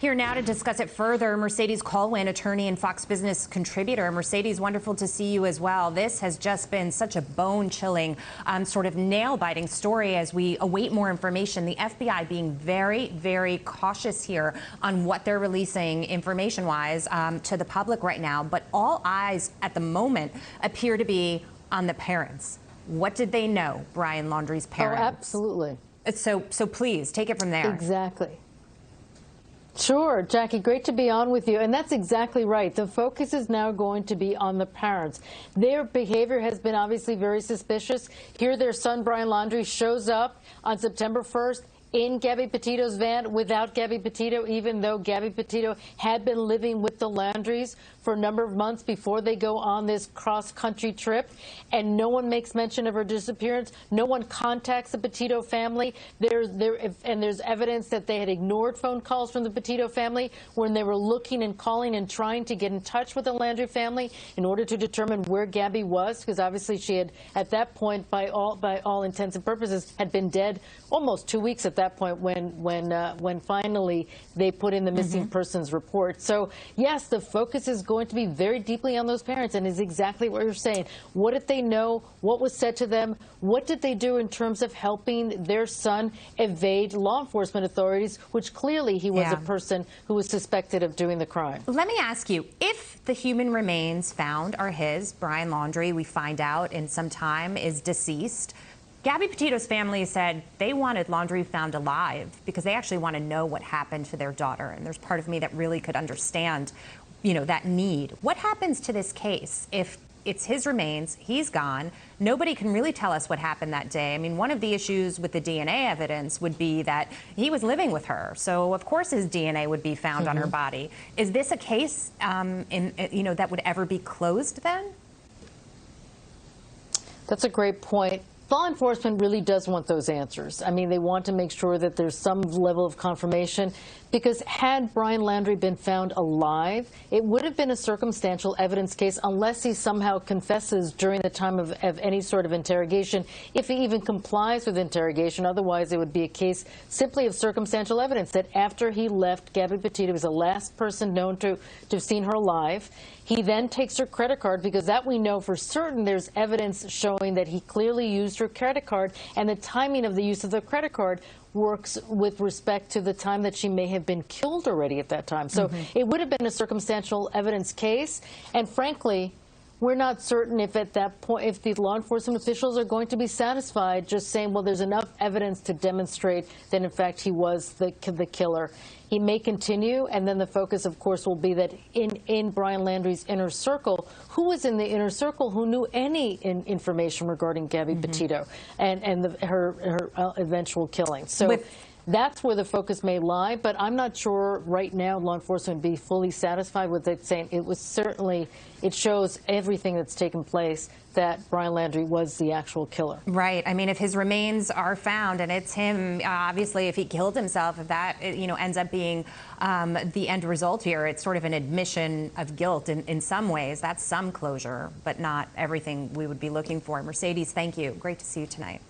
Here now to discuss it further, Mercedes Colwin, attorney and Fox Business contributor. Mercedes, wonderful to see you as well. This has just been such a bone-chilling, sort of nail-biting story as we await more information. The FBI being very, very cautious here on what they're releasing information-wise to the public right now. But all eyes at the moment appear to be on the parents. What did they know, Brian Laundrie's parents? Oh, absolutely. So please, take it from there. Exactly. Sure, Jackie, great to be on with you. And that's exactly right. The focus is now going to be on the parents. Their behavior has been obviously very suspicious. Here their son, Brian Laundrie, shows up on September 1st in Gabby Petito's van without Gabby Petito, even though Gabby Petito had been living with the Laundries for a number of months before they go on this cross-country trip. And no one makes mention of her disappearance. No one contacts the Petito family. There's evidence that they had ignored phone calls from the Petito family when they were looking and calling and trying to get in touch with the Laundrie family in order to determine where Gabby was, because obviously she had, at that point, by all intents and purposes, had been dead almost 2 weeks at that point when finally they put in the missing persons report. So yes, the focus is going to be very deeply on those parents, and is exactly what you're saying. What did they know? What was said to them? What did they do in terms of helping their son evade law enforcement authorities, which clearly he was a person who was suspected of doing the crime? Let me ask you, if the human remains found are his, Brian Laundrie, we find out in some time, is deceased, Gabby Petito's family said they wanted Laundrie found alive because they actually want to know what happened to their daughter. And there's part of me that really could understand, you know, that need. What happens to this case if it's his remains, he's gone, nobody can really tell us what happened that day? I mean, one of the issues with the DNA evidence would be that he was living with her. So, of course, his DNA would be found on her body. Is this a case, that would ever be closed then? That's a great point. Law enforcement really does want those answers. I mean, they want to make sure that there's some level of confirmation, because had Brian Laundrie been found alive, it would have been a circumstantial evidence case unless he somehow confesses during the time of any sort of interrogation, if he even complies with interrogation. Otherwise, it would be a case simply of circumstantial evidence that after he left, Gabby Petito was the last person known to have seen her alive. He then takes her credit card, because that we know for certain there's evidence showing that he clearly used her credit card, and the timing of the use of the credit card works with respect to the time that she may have been killed already at that time. So it would have been a circumstantial evidence case, and frankly, we're not certain if at that point, if the law enforcement officials are going to be satisfied just saying, well, there's enough evidence to demonstrate that, in fact, he was the killer. He may continue, and then the focus, of course, will be that in Brian Laundrie's inner circle, who was in the inner circle who knew any information regarding Gabby Petito and her eventual killing. So that's where the focus may lie, but I'm not sure right now law enforcement would be fully satisfied with it, saying it was certainly, it shows everything that's taken place that Brian Laundrie was the actual killer. Right. I mean, if his remains are found and it's him, obviously, if he killed himself, if that, ends up being the end result here, it's sort of an admission of guilt in some ways. That's some closure, but not everything we would be looking for. Mercedes, thank you. Great to see you tonight.